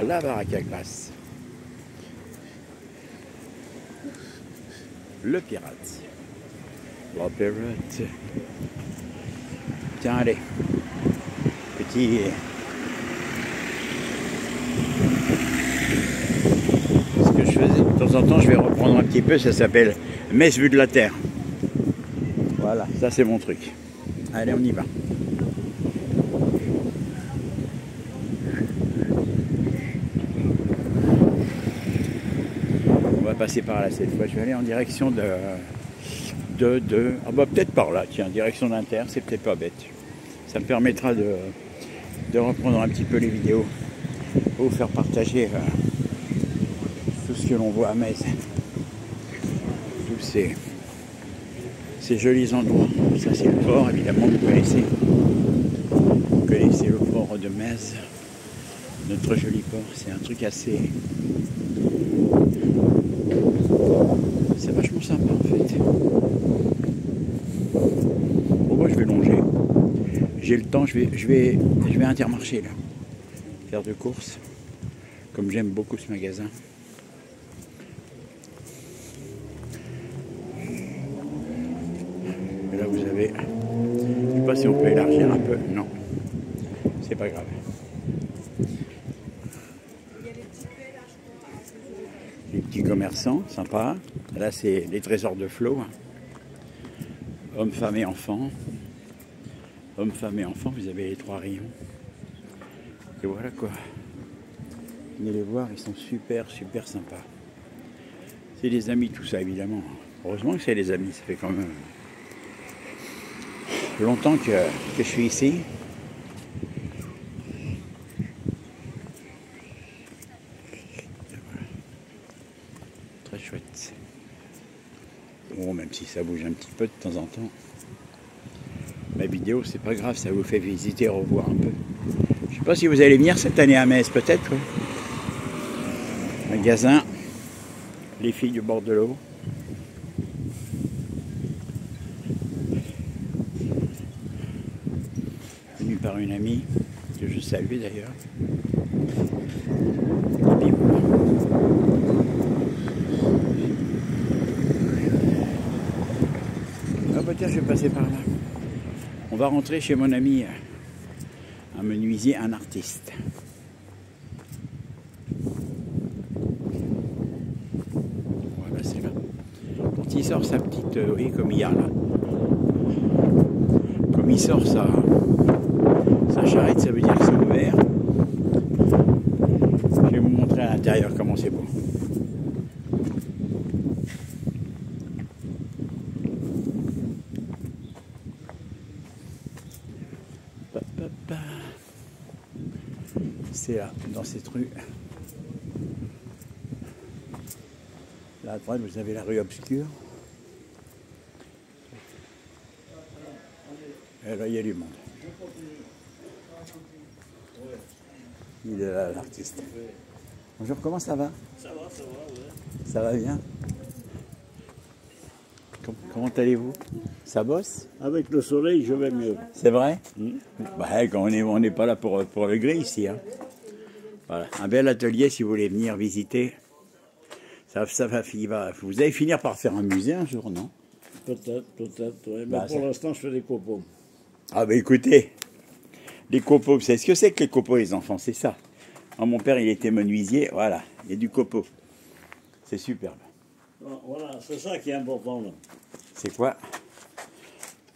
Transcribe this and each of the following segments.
La baraque à glace. Le pirate. La pirate. Tiens, allez. Petit. Ce que je faisais, de temps en temps, je vais reprendre un petit peu, ça s'appelle Messe vue de la Terre. Voilà, ça c'est mon truc. Allez, on y va. On va passer par là cette fois. Je vais aller en direction ah bah peut-être par là, tiens, direction d'Inter, c'est peut-être pas bête. Ça me permettra de reprendre un petit peu les vidéos pour vous faire partager tout ce que l'on voit à Metz. Tous ces jolis endroits. Ça c'est le port, évidemment, vous connaissez. Vous connaissez le port de Metz. Notre joli port, c'est un truc assez... C'est vachement sympa en fait. Bon, moi je vais longer. J'ai le temps, je vais à Intermarché là. Faire de courses. Comme j'aime beaucoup ce magasin. Et là vous avez... Je sais pas si on peut élargir un peu. Non. C'est pas grave. Les petits commerçants, sympa. Là, c'est les trésors de Flo. Hommes, femmes et enfants. Hommes, femmes et enfants, vous avez les 3 rayons. Et voilà quoi. Venez les voir, ils sont super, super sympas. C'est des amis tout ça, évidemment. Heureusement que c'est des amis, ça fait quand même longtemps que je suis ici. Très chouette. Bon, même si ça bouge un petit peu de temps en temps. Ma vidéo, c'est pas grave, ça vous fait visiter et revoir un peu. Je sais pas si vous allez venir cette année à Metz, peut-être. Magasin, les filles du bord de l'eau. Venu par une amie, que je salue d'ailleurs. Et puis voilà. Ah bah tiens, je vais passer par là. On va rentrer chez mon ami, un menuisier, un artiste. Voilà, c'est là. Quand il sort sa petite, oui, comme il y a là. Comme il sort sa charrette, ça veut dire que c'est ouvert. Je vais vous montrer à l'intérieur comment c'est beau. C'est là, dans cette rue. Là à droite, vous avez la rue obscure. Et là, il y a du monde. Il est là, l'artiste. Bonjour, comment ça va? Ça va, ouais. Ça va bien? Comment allez-vous? Ça bosse? Avec le soleil, je vais mieux. C'est vrai? Bah, quand on n'est pas là pour le gris ici. Hein. Voilà, un bel atelier si vous voulez venir visiter. Vous allez finir par faire un musée un jour, non? Peut-être, ouais. Bah, mais pour l'instant, je fais des copeaux. Ah bah écoutez, les copeaux, vous savez ce que c'est que les copeaux, les enfants? C'est ça. Alors, mon père, il était menuisier, voilà, il y a du copeau. C'est superbe. Voilà, c'est ça qui est important là. C'est quoi?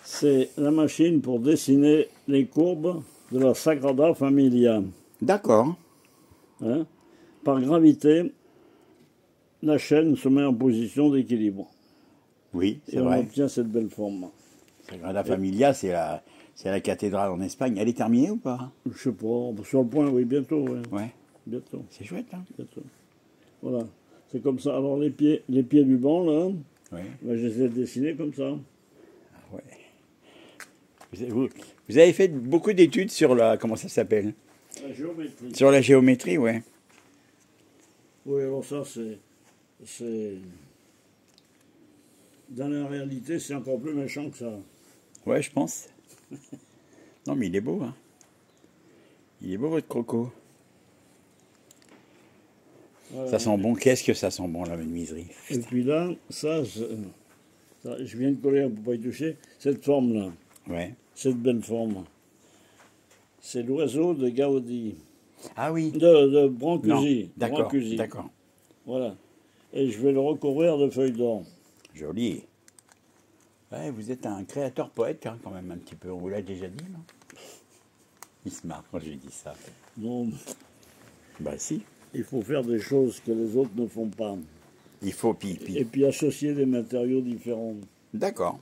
C'est la machine pour dessiner les courbes de la Sagrada Familia. D'accord. Hein? Par gravité, la chaîne se met en position d'équilibre. Oui, c'est et vrai. on obtient cette belle forme. Sagrada Familia, c'est la cathédrale en Espagne. Elle est terminée ou pas? Je sais pas, sur le point, oui, bientôt. Ouais. Ouais. Bientôt. C'est chouette, hein? Bientôt. Voilà, c'est comme ça. Alors les pieds du banc, là, Oui. ben, je les ai dessinés comme ça. Ah ouais. Vous avez fait beaucoup d'études sur la... Comment ça s'appelle? La géométrie. Sur la géométrie, ouais. Oui, alors ça, c'est... Dans la réalité, c'est encore plus méchant que ça. Ouais, je pense. Non, mais il est beau, hein. Il est beau, votre croco. Voilà. Ça sent bon. Qu'est-ce que ça sent bon, la menuiserie? Et puis là, ça, je viens de coller, on ne peut pas y toucher, cette forme-là, Ouais. cette belle forme. C'est l'oiseau de Gaudi, Ah oui. de Non. Brancusi. D'accord, Brancusi. d'accord. Voilà. Et je vais le recouvrir de feuilles d'or. Joli. Ouais, vous êtes un créateur poète, hein, quand même, un petit peu. On vous l'a déjà dit, non? Il se marre quand je lui dis ça. Non, Bah si. il faut faire des choses que les autres ne font pas. Il faut pipi. Et puis associer des matériaux différents. D'accord.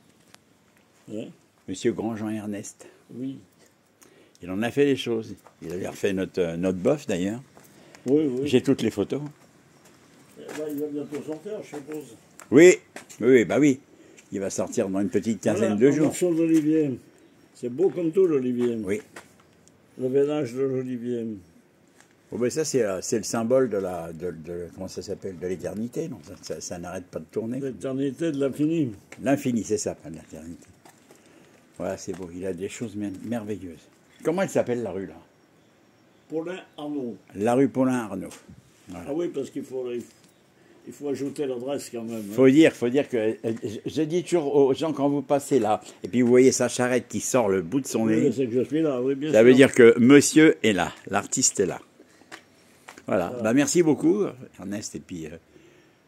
Hein? Monsieur Grandjean Ernest. Oui. Il en a fait des choses. Il avait refait notre bof, d'ailleurs. Oui, oui. J'ai toutes les photos. Là, il va bientôt sortir, je suppose. Oui, oui, bah oui. Il va sortir dans une petite quinzaine de Un jours. morceau d'olivier. C'est beau comme tout, l'olivier. Oui. Le veinage de l'olivier. Oh, ben ça, c'est le symbole comment ça s'appelle? De l'éternité, non? Ça n'arrête pas de tourner. L'éternité de l'infini. L'infini, c'est ça, pas de l'éternité. Voilà, c'est beau. Il a des choses merveilleuses. Comment elle s'appelle, la rue, là? Paulin Arnaud. La rue Paulin-Arnaud. Voilà. Ah oui, parce qu'il faut ajouter l'adresse quand même. Faut dire que je dis toujours aux gens quand vous passez là, et puis vous voyez sa charrette qui sort le bout de son nez, Oui, c'est que je suis là, oui, bien ça sûr. veut dire que monsieur est là, l'artiste est là. Voilà. Bah, merci beaucoup, Ernest, et puis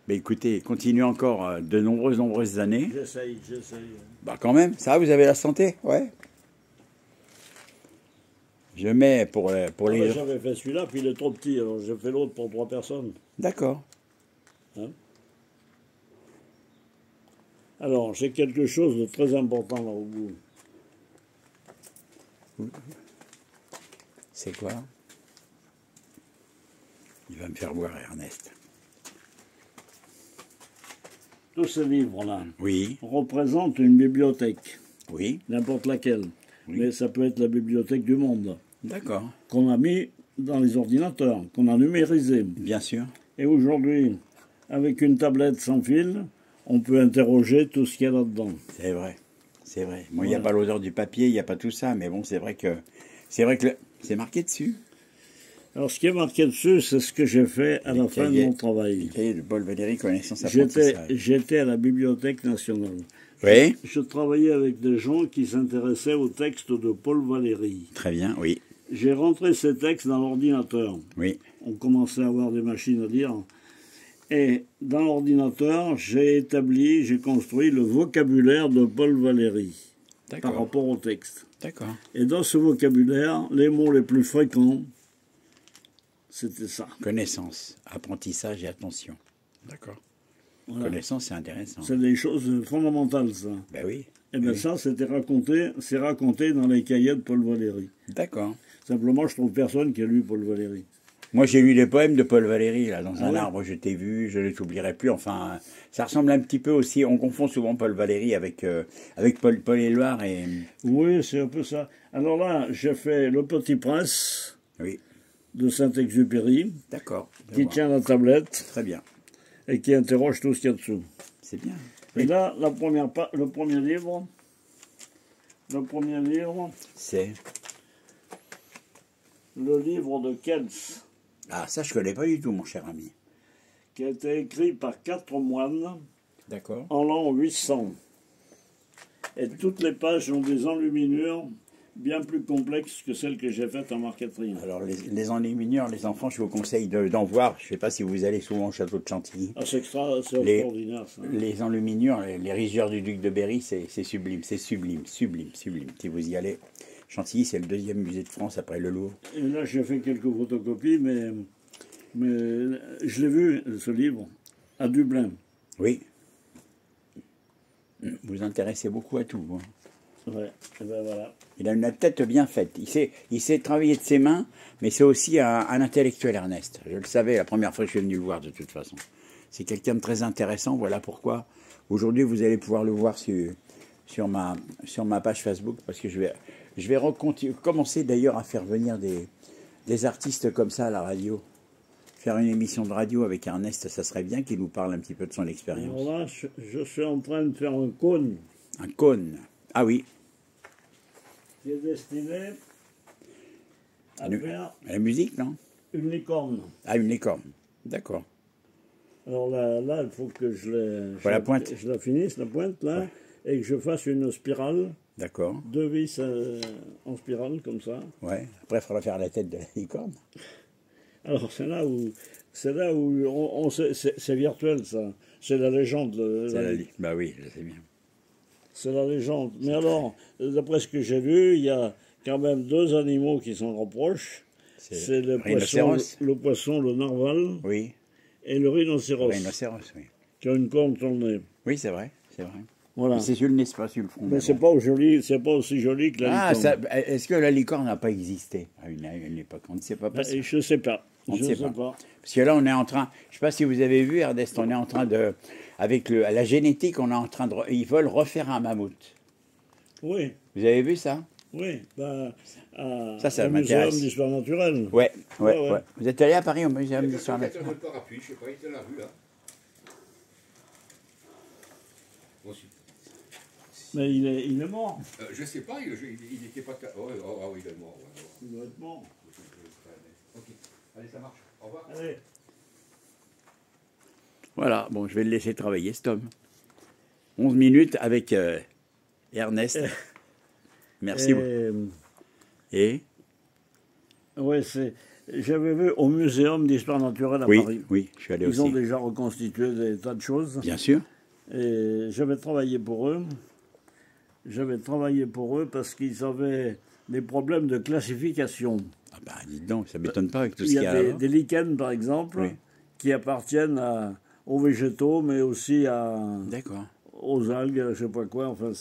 bah, écoutez, continuez encore de nombreuses années. J'essaye. Bah quand même, ça va, vous avez la santé? Ouais. Je mets pour les... J'avais fait celui-là, puis il est trop petit, alors j'ai fait l'autre pour 3 personnes. D'accord. Hein? Alors, j'ai quelque chose de très important là au bout. C'est quoi? Il va me faire voir, Ernest. Tous ces livres-là Oui, représentent une bibliothèque, oui, n'importe laquelle. Oui. Mais ça peut être la bibliothèque du monde, d'accord. qu'on a mis dans les ordinateurs, qu'on a numérisé. Bien sûr. Et aujourd'hui, avec une tablette sans fil, on peut interroger tout ce qu'il y a là-dedans. C'est vrai, c'est vrai. Moi, il Voilà. n'y a pas l'odeur du papier, il n'y a pas tout ça, mais bon, c'est vrai que c'est marqué dessus. Alors, ce qui est marqué dessus, c'est ce que j'ai fait à la fin de mon Le travail. cahier de Paul Valéry, connaissance apprentissage. J'étais à la Bibliothèque nationale. Oui, Je travaillais avec des gens qui s'intéressaient aux textes de Paul Valéry. très bien, oui, J'ai rentré ces textes dans l'ordinateur. oui, On commençait à avoir des machines à lire. Et dans l'ordinateur, j'ai construit le vocabulaire de Paul Valéry par d'accord, rapport au texte. d'accord. Et dans ce vocabulaire, les mots les plus fréquents, c'était ça. Connaissance, apprentissage et attention. D'accord. Voilà. Connaissance, c'est intéressant. C'est des choses fondamentales, ça. Ben oui. Et bien ça, c'est raconté dans les cahiers de Paul Valéry. D'accord. Simplement, je trouve personne qui a lu Paul Valéry. Moi, j'ai lu les poèmes de Paul Valéry, là, dans un ouais. arbre, je t'ai vu, je ne t'oublierai plus. Enfin, ça ressemble un petit peu aussi, on confond souvent Paul Valéry avec Paul Éluard et... Oui, c'est un peu ça. Alors là, j'ai fait Le Petit Prince Oui, de Saint-Exupéry, d'accord. je qui vois. tient la tablette Très bien, et qui interroge tout ce qu'il y a dessous. c'est bien. Et là, le premier livre, C'est... le livre de Kells, Ah, ça, je ne connais pas du tout, mon cher ami. qui a été écrit par 4 moines D'accord. en l'an 800. Et toutes les pages ont des enluminures bien plus complexes que celles que j'ai faites en marqueterie. Alors, les enluminures, les enfants, je vous conseille d'en voir. Je ne sais pas si vous allez souvent au château de Chantilly. Ah, c'est extraordinaire, ça. Les enluminures, les risures du duc de Berry, c'est sublime, sublime. Si vous y allez, Chantilly, c'est le 2e musée de France après le Louvre. Et là, j'ai fait quelques photocopies, mais je l'ai vu, ce livre, à Dublin. Oui. Vous vous intéressez beaucoup à tout. Hein. Ouais, et ben voilà. Il a une tête bien faite. Il sait travailler de ses mains, mais c'est aussi un intellectuel, Ernest. Je le savais la première fois que je suis venu le voir, de toute façon. C'est quelqu'un de très intéressant. Voilà pourquoi aujourd'hui, vous allez pouvoir le voir sur ma page Facebook, parce que je vais commencer d'ailleurs à faire venir des artistes comme ça à la radio. Faire une émission de radio avec Ernest, ça serait bien qu'il nous parle un petit peu de son expérience. Alors là, je suis en train de faire un cône. Un cône. Ah oui. Qui est destiné à faire la musique, non? une licorne. Ah, une licorne. D'accord. Alors là, il faut que je la finisse, la pointe, là, ouais. Et que je fasse une spirale. D'accord. 2 vis en spirale, comme ça. Ouais. Après, il faudra faire la tête de la licorne. Alors, c'est là où c'est virtuel, ça. C'est la légende. Bah oui, c'est bien. C'est la légende. Mais alors, d'après ce que j'ai vu, il y a quand même 2 animaux qui s'en rapprochent. C'est le poisson, le narwal. Oui. Et le rhinocéros. Le rhinocéros, oui. Qui a une corne sur le nez. Oui, c'est vrai, c'est vrai. Voilà. C'est sur le nez, c'est pas sur le front. Mais c'est pas aussi joli que la licorne. Est-ce que la licorne n'a pas existé à une époque? On ne sait pas. Je ne sais pas. On ne sait pas. Parce que là, on est en train, je ne sais pas si vous avez vu, Ernest, on est en train de, avec la génétique, on est en train de, ils veulent refaire un mammouth. Oui. Vous avez vu ça? Oui. Ça au Muséum d'histoire naturelle. Ouais. Vous êtes allé à Paris au Muséum d'histoire naturelle? Je sais pas, il était dans la rue, là. Mais il est mort. Je sais pas, il n'était pas... oui, il est mort. Ouais. Il doit être mort. Ok, allez, ça marche. Au revoir. Allez. Voilà, bon, je vais le laisser travailler, cet homme. 11 minutes avec Ernest. Merci beaucoup. Et oui, j'avais vu au Muséum d'histoire naturelle à Paris. Oui, je suis allé aussi. Ils ont déjà reconstitué des tas de choses. Bien sûr. Et j'avais travaillé pour eux. Parce qu'ils avaient des problèmes de classification. Ah bah, dites donc, ça ne m'étonne pas avec tout ce qu'il y a là. Il y a des lichens, par exemple, qui appartiennent aux végétaux, mais aussi aux algues, je ne sais pas quoi. Enfin,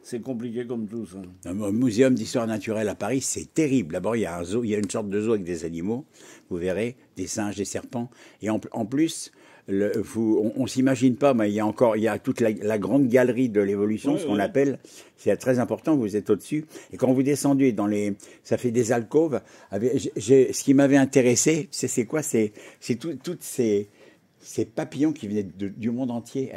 c'est compliqué comme tout ça. Au Muséum d'histoire naturelle à Paris, c'est terrible. D'abord, il y a un zoo, il y a une sorte de zoo avec des animaux, vous verrez, des singes, des serpents. Et en plus, on ne s'imagine pas, mais il y a toute la grande galerie de l'évolution, ce qu'on appelle, c'est très important, vous êtes au-dessus. Et quand vous descendez ça fait des alcôves. Ce qui m'avait intéressé, c'est quoi? C'est toutes ces papillons qui venaient du monde entier.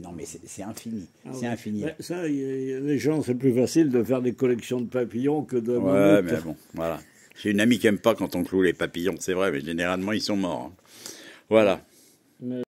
Non, mais c'est infini. C'est infini. Mais ça, les gens, c'est plus facile de faire des collections de papillons que de... Ouais, mais bon, voilà. J'ai une amie qui n'aime pas quand on cloue les papillons, c'est vrai, mais généralement, ils sont morts. Voilà.